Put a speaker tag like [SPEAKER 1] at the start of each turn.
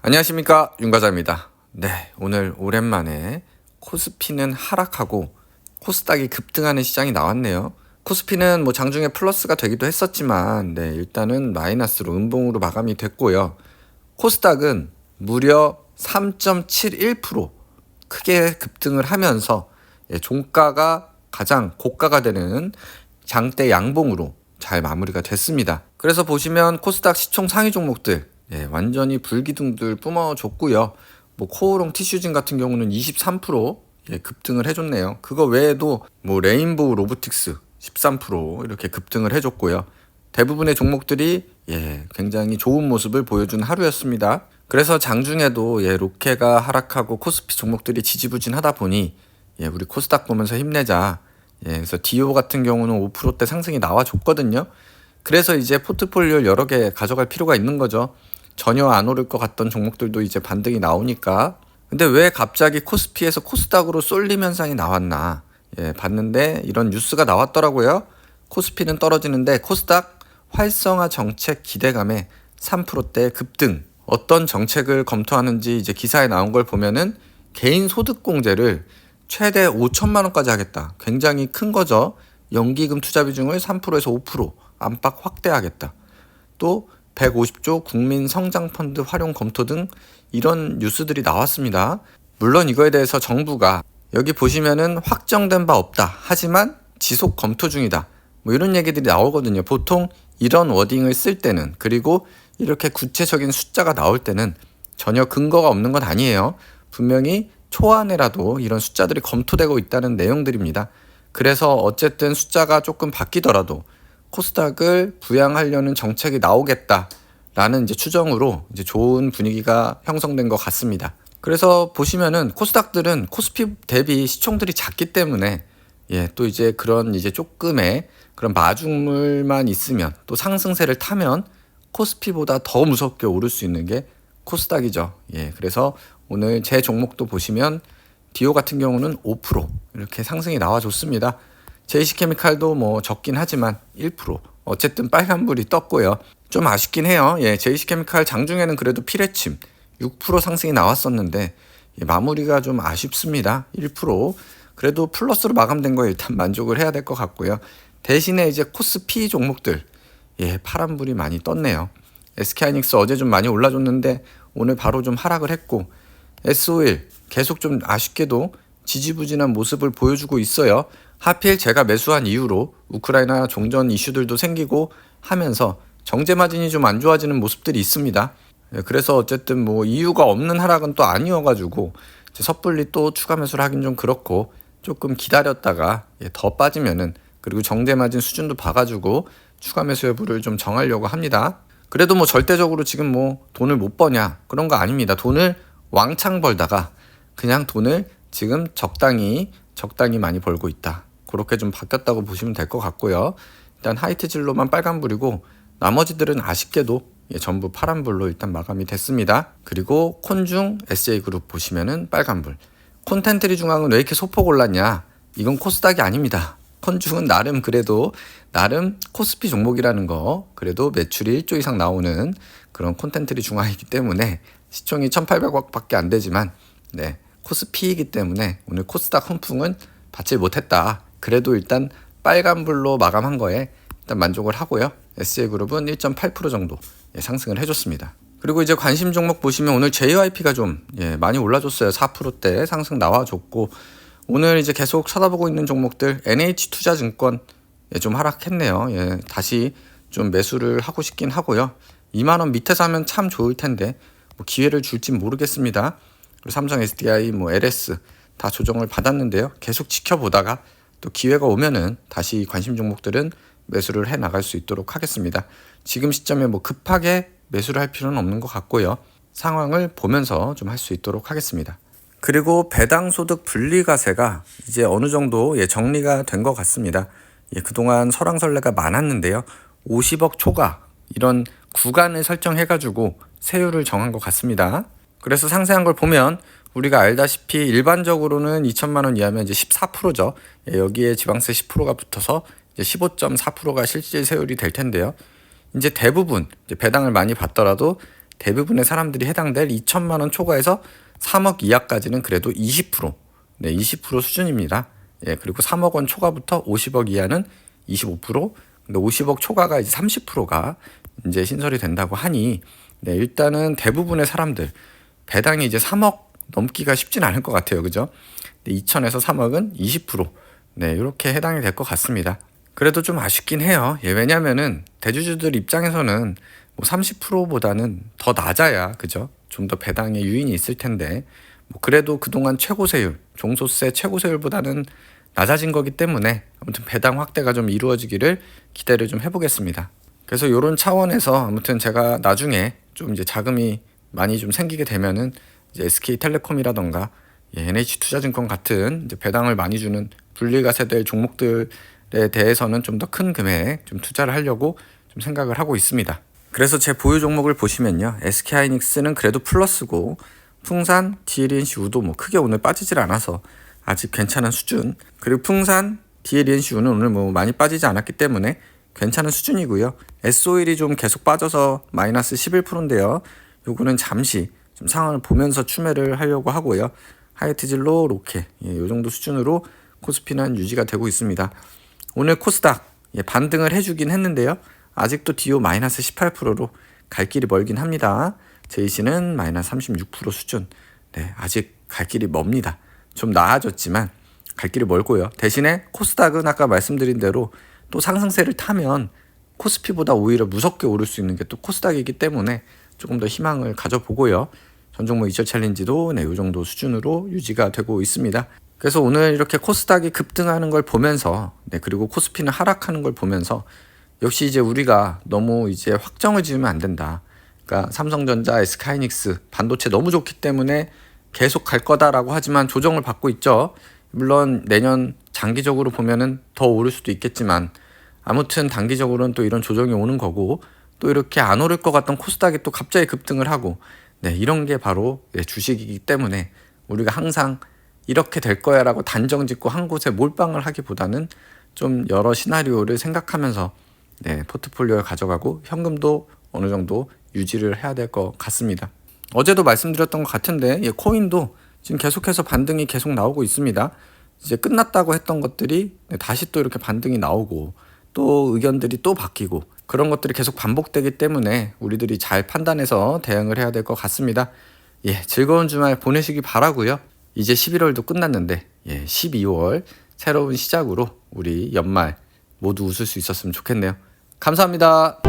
[SPEAKER 1] 안녕하십니까, 윤과자입니다. 네, 오늘 오랜만에 코스피는 하락하고 코스닥이 급등하는 시장이 나왔네요. 코스피는 뭐 장중에 플러스가 되기도 했었지만 일단은 마이너스로 음봉으로 마감이 됐고요. 코스닥은 무려 3.71% 크게 급등을 하면서 종가가 가장 고가가 되는 장대 양봉으로 잘 마무리가 됐습니다. 그래서 보시면 코스닥 시총 상위 종목들 완전히 불기둥들 뿜어줬고요. 뭐 코오롱 티슈진 같은 경우는 23% 급등을 해줬네요. 그거 외에도 뭐 레인보우 로보틱스 13% 이렇게 급등을 해줬고요. 대부분의 종목들이 굉장히 좋은 모습을 보여준 하루였습니다. 그래서 장중에도 로케가 하락하고 코스피 종목들이 지지부진하다 보니 우리 코스닥 보면서 힘내자. 그래서 디오 같은 경우는 5%대 상승이 나와줬거든요. 그래서 이제 포트폴리오를 여러 개 가져갈 필요가 있는 거죠. 전혀 안 오를 것 같던 종목들도 이제 반등이 나오니까. 근데 왜 갑자기 코스피에서 코스닥으로 쏠림 현상이 나왔나 봤는데 이런 뉴스가 나왔더라고요. 코스피는 떨어지는데 코스닥 활성화 정책 기대감에 3%대 급등. 어떤 정책을 검토하는지 이제 기사에 나온 걸 보면은 개인 소득 공제를 최대 5천만 원까지 하겠다. 굉장히 큰 거죠. 연기금 투자 비중을 3%에서 5% 안팎 확대하겠다. 또 150조 국민성장펀드 활용 검토 등 이런 뉴스들이 나왔습니다. 물론 이거에 대해서 정부가 여기 보시면은 확정된 바 없다. 하지만 지속 검토 중이다. 뭐 이런 얘기들이 나오거든요. 보통 이런 워딩을 쓸 때는, 그리고 이렇게 구체적인 숫자가 나올 때는 전혀 근거가 없는 건 아니에요. 분명히 초안에라도 이런 숫자들이 검토되고 있다는 내용들입니다. 그래서 어쨌든 숫자가 조금 바뀌더라도 코스닥을 부양하려는 정책이 나오겠다라는 이제 추정으로 이제 좋은 분위기가 형성된 것 같습니다. 그래서 보시면은 코스닥들은 코스피 대비 시총들이 작기 때문에 또 이제 그런 이제 조금의 그런 마중물만 있으면 또 상승세를 타면 코스피보다 더 무섭게 오를 수 있는 게 코스닥이죠. 그래서 오늘 제 종목도 보시면 디오 같은 경우는 5% 이렇게 상승이 나와줬습니다. 제이시케미칼도 뭐 적긴 하지만 1% 어쨌든 빨간불이 떴고요. 좀 아쉽긴 해요. 제이시케미칼 장중에는 그래도 피레침 6% 상승이 나왔었는데 마무리가 좀 아쉽습니다. 1% 그래도 플러스로 마감된 거에 일단 만족을 해야 될 것 같고요. 대신에 이제 코스피 종목들 파란불이 많이 떴네요. SK하이닉스 어제 좀 많이 올라줬는데 오늘 바로 좀 하락을 했고, S-오일 계속 좀 아쉽게도 지지부진한 모습을 보여주고 있어요. 하필 제가 매수한 이후로 우크라이나 종전 이슈들도 생기고 하면서 정제 마진이 좀 안 좋아지는 모습들이 있습니다. 그래서 어쨌든 뭐 이유가 없는 하락은 또 아니어가지고 섣불리 또 추가 매수를 하긴 좀 그렇고, 조금 기다렸다가 더 빠지면은, 그리고 정제 마진 수준도 봐가지고 추가 매수 여부를 좀 정하려고 합니다. 그래도 뭐 절대적으로 지금 뭐 돈을 못 버냐 그런 거 아닙니다. 돈을 왕창 벌다가 그냥 돈을 지금 적당히 많이 벌고 있다. 그렇게 좀 바뀌었다고 보시면 될 것 같고요. 일단 하이트진로만 빨간불이고 나머지들은 아쉽게도 전부 파란불로 일단 마감이 됐습니다. 그리고 콘중 SJ그룹 보시면은 빨간불. 콘텐트리 중앙은 왜 이렇게 소폭 올랐냐? 이건 코스닥이 아닙니다. 콘중은 그래도 나름 코스피 종목이라는 거, 그래도 매출이 1조 이상 나오는 그런 콘텐트리 중앙이기 때문에 시총이 1,800억 밖에 안 되지만 코스피이기 때문에 오늘 코스닥 훈풍은 받지 못했다. 그래도 일단 빨간불로 마감한 거에 일단 만족을 하고요. SJ그룹은 1.8% 정도 상승을 해줬습니다. 그리고 이제 관심 종목 보시면 오늘 JYP가 좀 많이 올라줬어요. 4%대 상승 나와줬고, 오늘 이제 계속 쳐다보고 있는 종목들 NH투자증권 좀 하락했네요. 다시 좀 매수를 하고 싶긴 하고요. 2만 원 밑에서 하면 참 좋을 텐데 뭐 기회를 줄진 모르겠습니다. 그리고 삼성 SDI, 뭐 LS 다 조정을 받았는데요. 계속 지켜보다가 또 기회가 오면은 다시 관심 종목들은 매수를 해 나갈 수 있도록 하겠습니다. 지금 시점에 뭐 급하게 매수를 할 필요는 없는 것 같고요. 상황을 보면서 좀 할 수 있도록 하겠습니다. 그리고 배당소득 분리과세가 이제 어느 정도 정리가 된 것 같습니다. 그동안 설왕설래가 많았는데요. 50억 초과 이런 구간을 설정해가지고 세율을 정한 것 같습니다. 그래서 상세한 걸 보면 우리가 알다시피 일반적으로는 2천만 원 이하면 이제 14%죠. 여기에 지방세 10%가 붙어서 이제 15.4%가 실질 세율이 될 텐데요. 이제 대부분 이제 배당을 많이 받더라도 대부분의 사람들이 해당될 2천만 원 초과해서 3억 이하까지는 그래도 20%, 네, 20% 수준입니다. 예, 그리고 3억 원 초과부터 50억 이하는 25%, 근데 50억 초과가 이제 30%가 이제 신설이 된다고 하니, 네, 일단은 대부분의 사람들 배당이 이제 3억 넘기가 쉽진 않을 것 같아요, 그죠? 2천에서 3억은 20%, 네, 이렇게 해당이 될 것 같습니다. 그래도 좀 아쉽긴 해요. 예, 왜냐면은 대주주들 입장에서는 뭐 30%보다는 더 낮아야, 그죠? 좀 더 배당에 유인이 있을 텐데, 뭐 그래도 그동안 최고세율, 종소세 최고세율보다는 낮아진 거기 때문에 아무튼 배당 확대가 좀 이루어지기를 기대를 좀 해보겠습니다. 그래서 이런 차원에서 아무튼 제가 나중에 좀 이제 자금이 많이 좀 생기게 되면은 이제 SK텔레콤이라던가 NH투자증권 같은 이제 배당을 많이 주는 분리가세될 종목들에 대해서는 좀 더 큰 금액 좀 투자를 하려고 좀 생각을 하고 있습니다. 그래서 제 보유 종목을 보시면요, SK하이닉스는 그래도 플러스고, 풍산, DLNC 우도 뭐 크게 오늘 빠지질 않아서 아직 괜찮은 수준, 그리고 풍산, DLNC 우는 오늘 뭐 많이 빠지지 않았기 때문에 괜찮은 수준이고요. S오일이 좀 계속 빠져서 마이너스 11%인데요. 요거는 잠시 좀 상황을 보면서 추매를 하려고 하고요. 하이트진로, 로케, 이 정도 수준으로 코스피는 유지가 되고 있습니다. 오늘 코스닥 반등을 해주긴 했는데요. 아직도 디오 마이너스 18%로 갈 길이 멀긴 합니다. 제이시는 마이너스 36% 수준. 네, 아직 갈 길이 멉니다. 좀 나아졌지만 갈 길이 멀고요. 대신에 코스닥은 아까 말씀드린 대로 또 상승세를 타면 코스피보다 오히려 무섭게 오를 수 있는 게 또 코스닥이기 때문에 조금 더 희망을 가져보고요. 전종목 2절 챌린지도 네, 이 정도 수준으로 유지가 되고 있습니다. 그래서 오늘 이렇게 코스닥이 급등하는 걸 보면서, 네, 그리고 코스피는 하락하는 걸 보면서 역시 이제 우리가 너무 이제 확정을 지으면 안 된다. 그러니까 삼성전자, SK하이닉스 반도체 너무 좋기 때문에 계속 갈 거다라고 하지만 조정을 받고 있죠. 물론 내년 장기적으로 보면은 더 오를 수도 있겠지만 아무튼 단기적으로는 또 이런 조정이 오는 거고, 또 이렇게 안 오를 것 같던 코스닥이 또 갑자기 급등을 하고, 네, 이런 게 바로 주식이기 때문에 우리가 항상 이렇게 될 거야 라고 단정 짓고 한 곳에 몰빵을 하기보다는 좀 여러 시나리오를 생각하면서 네, 포트폴리오에 가져가고 현금도 어느 정도 유지를 해야 될 것 같습니다. 어제도 말씀드렸던 것 같은데 코인도 지금 계속해서 반등이 계속 나오고 있습니다. 이제 끝났다고 했던 것들이 다시 또 이렇게 반등이 나오고 또 의견들이 또 바뀌고 그런 것들이 계속 반복되기 때문에 우리들이 잘 판단해서 대응을 해야 될 것 같습니다. 예, 즐거운 주말 보내시기 바라고요. 이제 11월도 끝났는데 12월 새로운 시작으로 우리 연말 모두 웃을 수 있었으면 좋겠네요. 감사합니다.